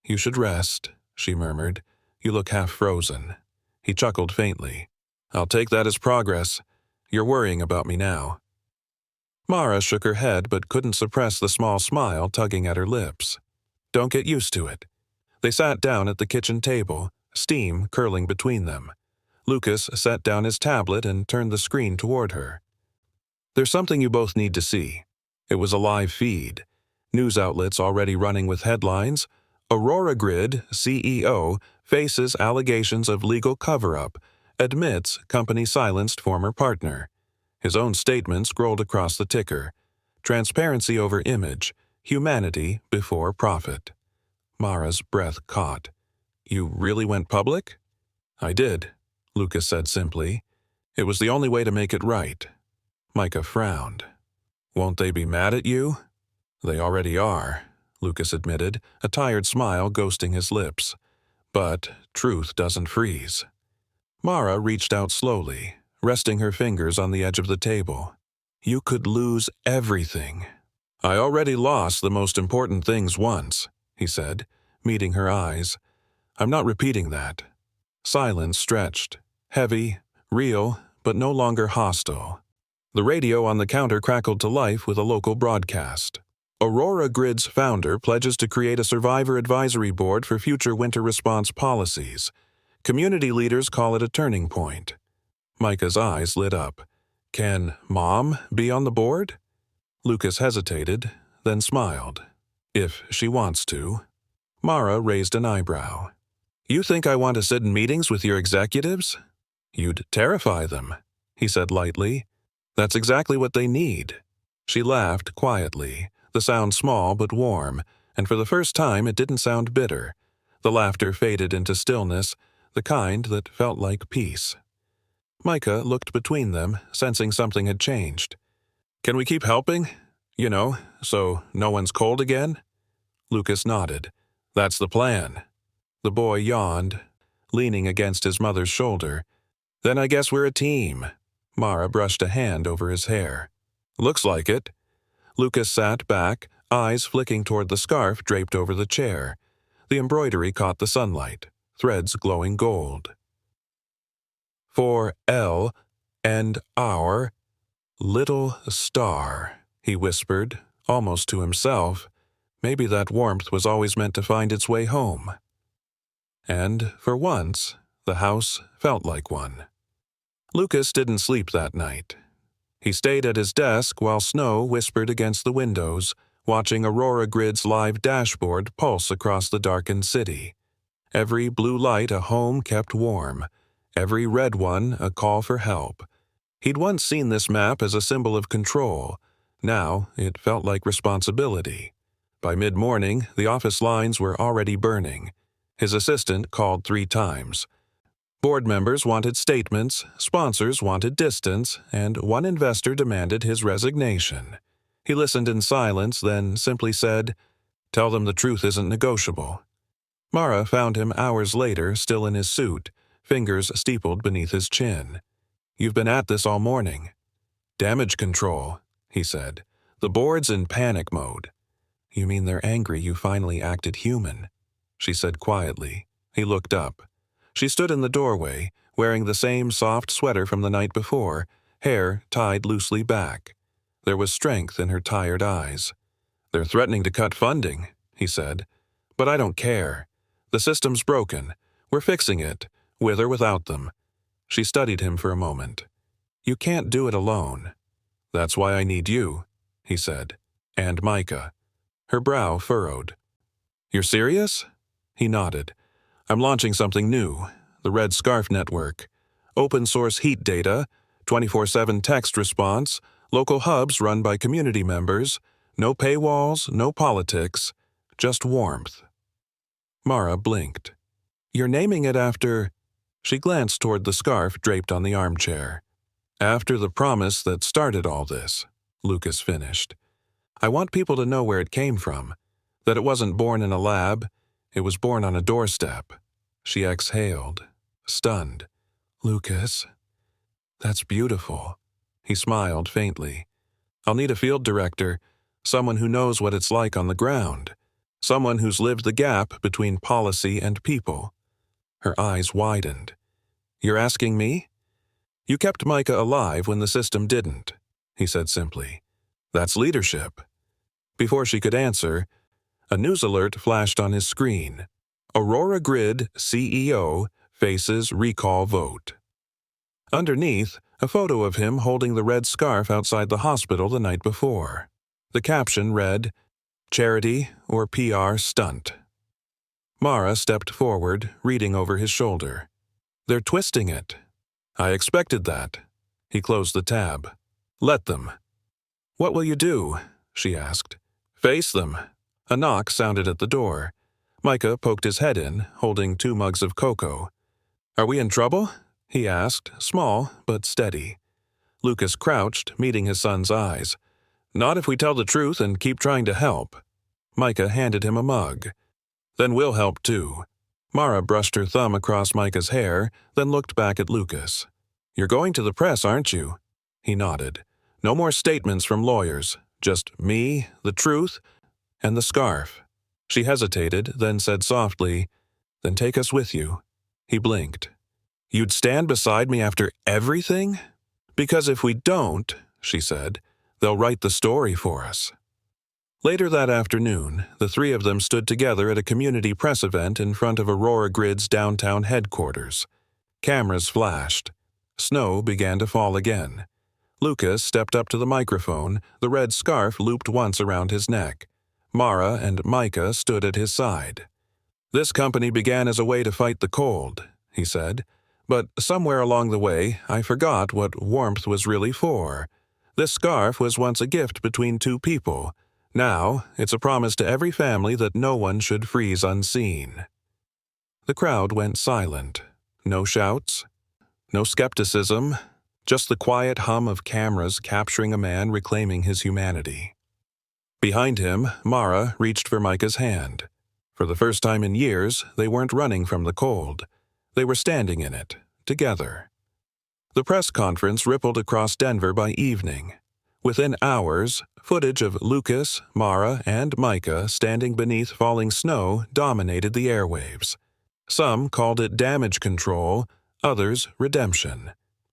"You should rest," she murmured. "You look half frozen." He chuckled faintly. "I'll take that as progress. You're worrying about me now." Mara shook her head but couldn't suppress the small smile tugging at her lips. "Don't get used to it." They sat down at the kitchen table, steam curling between them. Lucas set down his tablet and turned the screen toward her. "There's something you both need to see." It was a live feed. News outlets already running with headlines. Aurora Grid CEO faces allegations of legal cover-up, admits company silenced former partner. His own statement scrolled across the ticker. Transparency over image, humanity before profit. Mara's breath caught. "You really went public?" "I did," Lucas said simply. "It was the only way to make it right." Micah frowned. "Won't they be mad at you?" "They already are," Lucas admitted, a tired smile ghosting his lips. "But truth doesn't freeze." Mara reached out slowly, resting her fingers on the edge of the table. "You could lose everything." "I already lost the most important things once," he said, meeting her eyes. "I'm not repeating that." Silence stretched, heavy, real, but no longer hostile. The radio on the counter crackled to life with a local broadcast. Aurora Grid's founder pledges to create a survivor advisory board for future winter response policies. Community leaders call it a turning point. Micah's eyes lit up. "Can Mom be on the board?" Lucas hesitated, then smiled. "If she wants to." Mara raised an eyebrow. "You think I want to sit in meetings with your executives?" "You'd terrify them," he said lightly. "That's exactly what they need." She laughed quietly, the sound small but warm, and for the first time it didn't sound bitter. The laughter faded into stillness, the kind that felt like peace. Micah looked between them, sensing something had changed. "Can we keep helping? You know, so no one's cold again?" Lucas nodded. That's the plan. The boy yawned, leaning against his mother's shoulder. Then I guess we're a team. Mara brushed a hand over his hair. Looks like it. Lucas sat back, eyes flicking toward the scarf draped over the chair. The embroidery caught the sunlight, threads glowing gold. For L and our little star, he whispered, almost to himself. Maybe that warmth was always meant to find its way home. And, for once, the house felt like one. Lucas didn't sleep that night. He stayed at his desk while snow whispered against the windows, watching Aurora Grid's live dashboard pulse across the darkened city. Every blue light a home kept warm, every red one a call for help. He'd once seen this map as a symbol of control. Now it felt like responsibility. By mid-morning, the office lines were already burning. His assistant called 3 times. Board members wanted statements, sponsors wanted distance, and one investor demanded his resignation. He listened in silence, then simply said, "Tell them the truth isn't negotiable." Mara found him hours later, still in his suit, fingers steepled beneath his chin. "You've been at this all morning." "Damage control," he said. "The board's in panic mode." "You mean they're angry you finally acted human?" she said quietly. He looked up. She stood in the doorway, wearing the same soft sweater from the night before, hair tied loosely back. There was strength in her tired eyes. "They're threatening to cut funding," he said. "But I don't care. The system's broken. We're fixing it, with or without them." She studied him for a moment. "You can't do it alone." "That's why I need you," he said. "And Micah." Her brow furrowed. "You're serious?" He nodded. "I'm launching something new, the Red Scarf Network. Open-source heat data, 24/7 text response, local hubs run by community members, no paywalls, no politics, just warmth." Mara blinked. "You're naming it after—" She glanced toward the scarf draped on the armchair. "After the promise that started all this," Lucas finished. "I want people to know where it came from, that it wasn't born in a lab, it was born on a doorstep." She exhaled, stunned. "Lucas, that's beautiful." He smiled faintly. "I'll need a field director, someone who knows what it's like on the ground, someone who's lived the gap between policy and people." Her eyes widened. "You're asking me?" "You kept Micah alive when the system didn't," he said simply. "That's leadership." Before she could answer, a news alert flashed on his screen. Aurora Grid CEO faces recall vote. Underneath, a photo of him holding the red scarf outside the hospital the night before. The caption read, "Charity or PR stunt." Mara stepped forward, reading over his shoulder. "They're twisting it." "I expected that." He closed the tab. "Let them." "What will you do?" she asked. "Face them." A knock sounded at the door. Micah poked his head in, holding 2 mugs of cocoa. "Are we in trouble?" he asked, small but steady. Lucas crouched, meeting his son's eyes. "Not if we tell the truth and keep trying to help." Micah handed him a mug. "Then we'll help too." Mara brushed her thumb across Micah's hair, then looked back at Lucas. "You're going to the press, aren't you?" He nodded. "No more statements from lawyers. Just me, the truth, and the scarf." She hesitated, then said softly, "Then take us with you." He blinked. "You'd stand beside me after everything?" "Because if we don't," she said, "they'll write the story for us." Later that afternoon, the 3 of them stood together at a community press event in front of Aurora Grid's downtown headquarters. Cameras flashed. Snow began to fall again. Lucas stepped up to the microphone, the red scarf looped once around his neck. Mara and Micah stood at his side. "This company began as a way to fight the cold," he said. "But somewhere along the way, I forgot what warmth was really for. This scarf was once a gift between 2 people. Now, it's a promise to every family that no one should freeze unseen." The crowd went silent. No shouts, no skepticism, just the quiet hum of cameras capturing a man reclaiming his humanity. Behind him, Mara reached for Micah's hand. For the first time in years, they weren't running from the cold. They were standing in it, together. The press conference rippled across Denver by evening. Within hours, footage of Lucas, Mara, and Micah standing beneath falling snow dominated the airwaves. Some called it damage control, others redemption.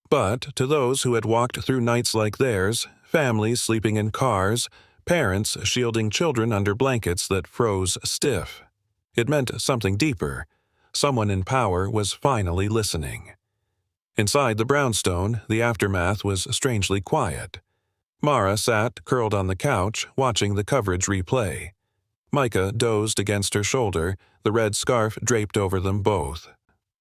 But to those who had walked through nights like theirs, families sleeping in cars, parents shielding children under blankets that froze stiff, it meant something deeper. Someone in power was finally listening. Inside the brownstone, the aftermath was strangely quiet. Mara sat curled on the couch, watching the coverage replay. Micah dozed against her shoulder, the red scarf draped over them both.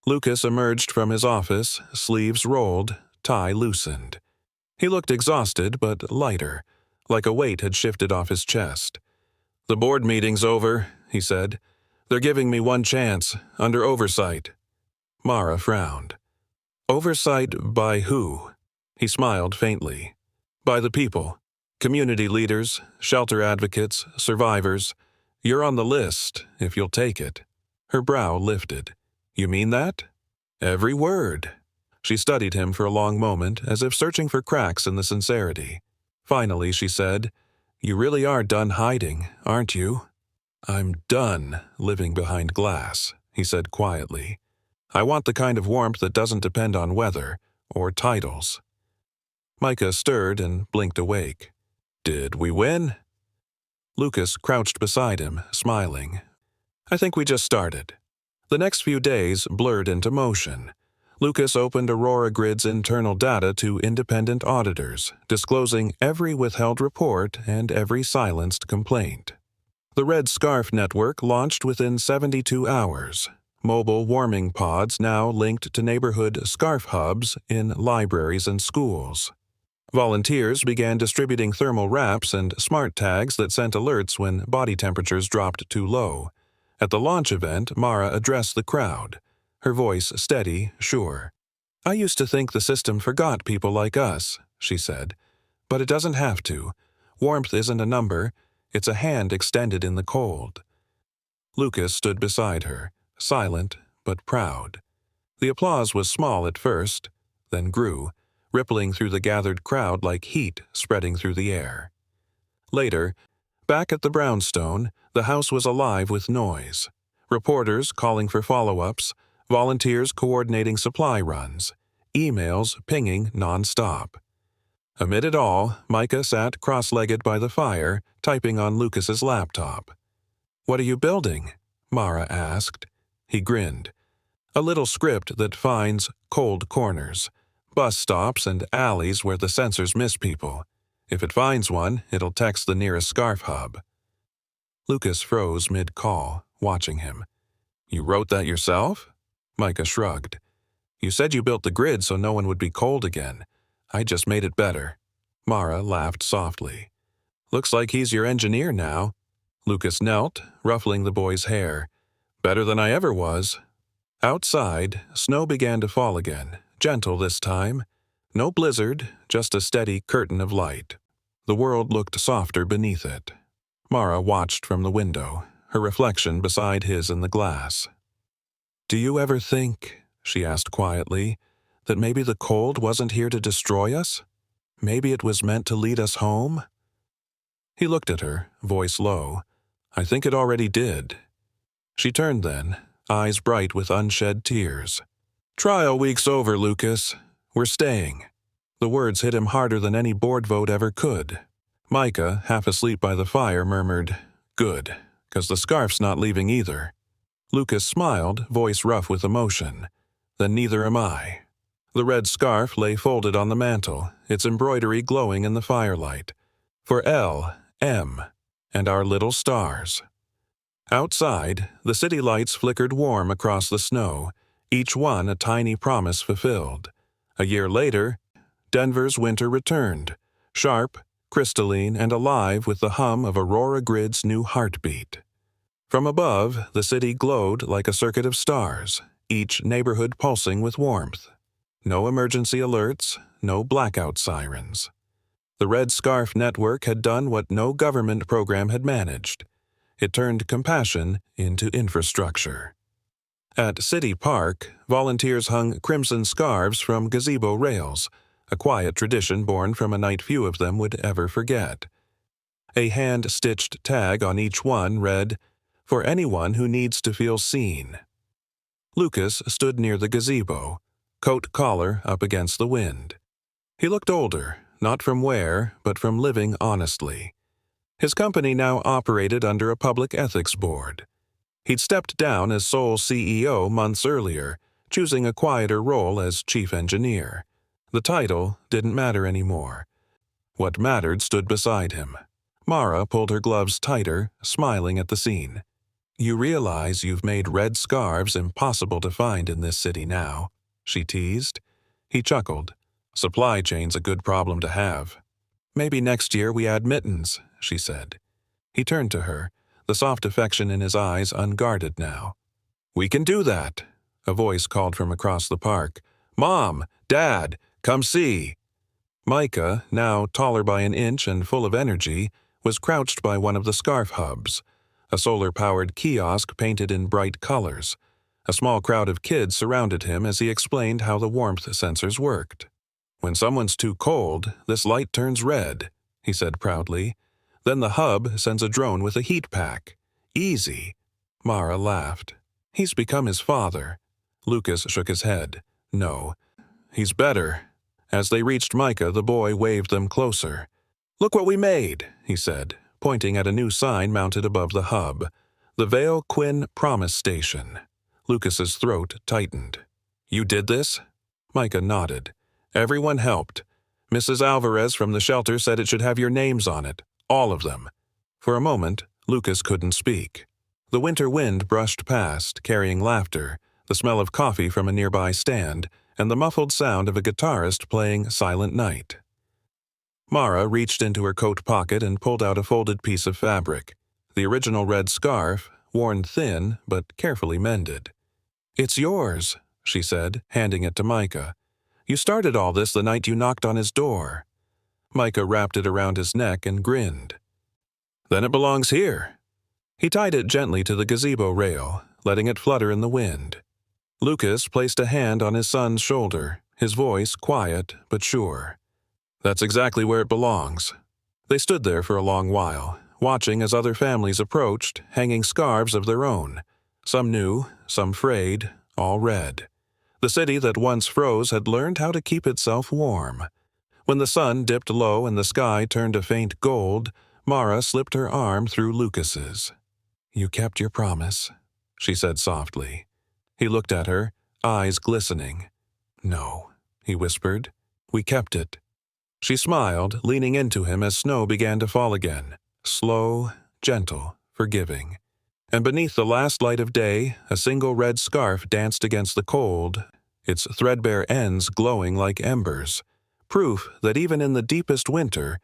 Lucas emerged from his office, sleeves rolled, tie loosened. He looked exhausted but lighter, like a weight had shifted off his chest. "The board meeting's over," he said. "They're giving me one chance, under oversight." Mara frowned. "Oversight by who?" He smiled faintly. "By the people. Community leaders, shelter advocates, survivors. You're on the list, if you'll take it." Her brow lifted. "You mean that?" "Every word." She studied him for a long moment, as if searching for cracks in the sincerity. Finally, she said, "You really are done hiding, aren't you?" "I'm done living behind glass," he said quietly. "I want the kind of warmth that doesn't depend on weather or titles." Micah stirred and blinked awake. "Did we win?" Lucas crouched beside him, smiling. "I think we just started." The next few days blurred into motion. Lucas opened Aurora Grid's internal data to independent auditors, disclosing every withheld report and every silenced complaint. The Red Scarf Network launched within 72 hours. Mobile warming pods now linked to neighborhood scarf hubs in libraries and schools. Volunteers began distributing thermal wraps and smart tags that sent alerts when body temperatures dropped too low. At the launch event, Mara addressed the crowd, her voice steady, sure. "I used to think the system forgot people like us," she said. "But it doesn't have to. Warmth isn't a number, it's a hand extended in the cold." Lucas stood beside her, silent but proud. The applause was small at first, then grew, rippling through the gathered crowd like heat spreading through the air. Later, back at the brownstone, the house was alive with noise. Reporters calling for follow-ups, volunteers coordinating supply runs, emails pinging non-stop. Amid it all, Micah sat cross-legged by the fire, typing on Lucas's laptop. "What are you building?" Mara asked. He grinned. "A little script that finds cold corners, bus stops and alleys where the sensors miss people. If it finds one, it'll text the nearest scarf hub." Lucas froze mid-call, watching him. "You wrote that yourself?" Micah shrugged. "You said you built the grid so no one would be cold again. I just made it better." Mara laughed softly. "Looks like he's your engineer now." Lucas knelt, ruffling the boy's hair. "Better than I ever was." Outside, snow began to fall again, gentle this time. No blizzard, just a steady curtain of light. The world looked softer beneath it. Mara watched from the window, her reflection beside his in the glass. "Do you ever think," she asked quietly, "that maybe the cold wasn't here to destroy us? Maybe it was meant to lead us home?" He looked at her, voice low. "I think it already did." She turned then, eyes bright with unshed tears. "Trial week's over, Lucas. We're staying." The words hit him harder than any board vote ever could. Micah, half asleep by the fire, murmured, "Good, 'cause the scarf's not leaving either." Lucas smiled, voice rough with emotion. "Then neither am I." The red scarf lay folded on the mantel, its embroidery glowing in the firelight. For L, M, and our little stars. Outside, the city lights flickered warm across the snow, each one a tiny promise fulfilled. A year later, Denver's winter returned, sharp, crystalline, and alive with the hum of Aurora Grid's new heartbeat. From above, the city glowed like a circuit of stars, each neighborhood pulsing with warmth. No emergency alerts, no blackout sirens. The Red Scarf Network had done what no government program had managed. It turned compassion into infrastructure. At City Park, volunteers hung crimson scarves from gazebo rails, a quiet tradition born from a night few of them would ever forget. A hand-stitched tag on each one read, "For anyone who needs to feel seen." Lucas stood near the gazebo, coat collar up against the wind. He looked older, not from wear, but from living honestly. His company now operated under a public ethics board. He'd stepped down as sole CEO months earlier, choosing a quieter role as chief engineer. The title didn't matter anymore. What mattered stood beside him. Mara pulled her gloves tighter, smiling at the scene. "You realize you've made red scarves impossible to find in this city now," she teased. He chuckled. "Supply chain's a good problem to have." "Maybe next year we add mittens," she said. He turned to her, the soft affection in his eyes unguarded now. "We can do that," a voice called from across the park. "Mom! Dad! Come see!" Micah, now taller by an inch and full of energy, was crouched by one of the scarf hubs, a solar-powered kiosk painted in bright colors. A small crowd of kids surrounded him as he explained how the warmth sensors worked. "When someone's too cold, this light turns red," he said proudly. "Then the hub sends a drone with a heat pack. Easy." Mara laughed. "He's become his father." Lucas shook his head. "No, he's better." As they reached Micah, the boy waved them closer. "Look what we made," he said, pointing at a new sign mounted above the hub. "The Vale Quinn Promise Station." Lucas's throat tightened. "You did this?" Micah nodded. "Everyone helped. Mrs. Alvarez from the shelter said it should have your names on it. All of them." For a moment, Lucas couldn't speak. The winter wind brushed past, carrying laughter, the smell of coffee from a nearby stand, and the muffled sound of a guitarist playing Silent Night. Mara reached into her coat pocket and pulled out a folded piece of fabric, the original red scarf, worn thin but carefully mended. "It's yours," she said, handing it to Micah. "You started all this the night you knocked on his door." Micah wrapped it around his neck and grinned. "Then it belongs here." He tied it gently to the gazebo rail, letting it flutter in the wind. Lucas placed a hand on his son's shoulder, his voice quiet but sure. "That's exactly where it belongs." They stood there for a long while, watching as other families approached, hanging scarves of their own. Some new, some frayed, all red. The city that once froze had learned how to keep itself warm. When the sun dipped low and the sky turned a faint gold, Mara slipped her arm through Lucas's. "You kept your promise," she said softly. He looked at her, eyes glistening. "No," he whispered. "We kept it." She smiled, leaning into him as snow began to fall again, slow, gentle, forgiving. And beneath the last light of day, a single red scarf danced against the cold, its threadbare ends glowing like embers, proof that even in the deepest winter,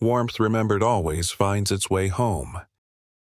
warmth remembered always finds its way home.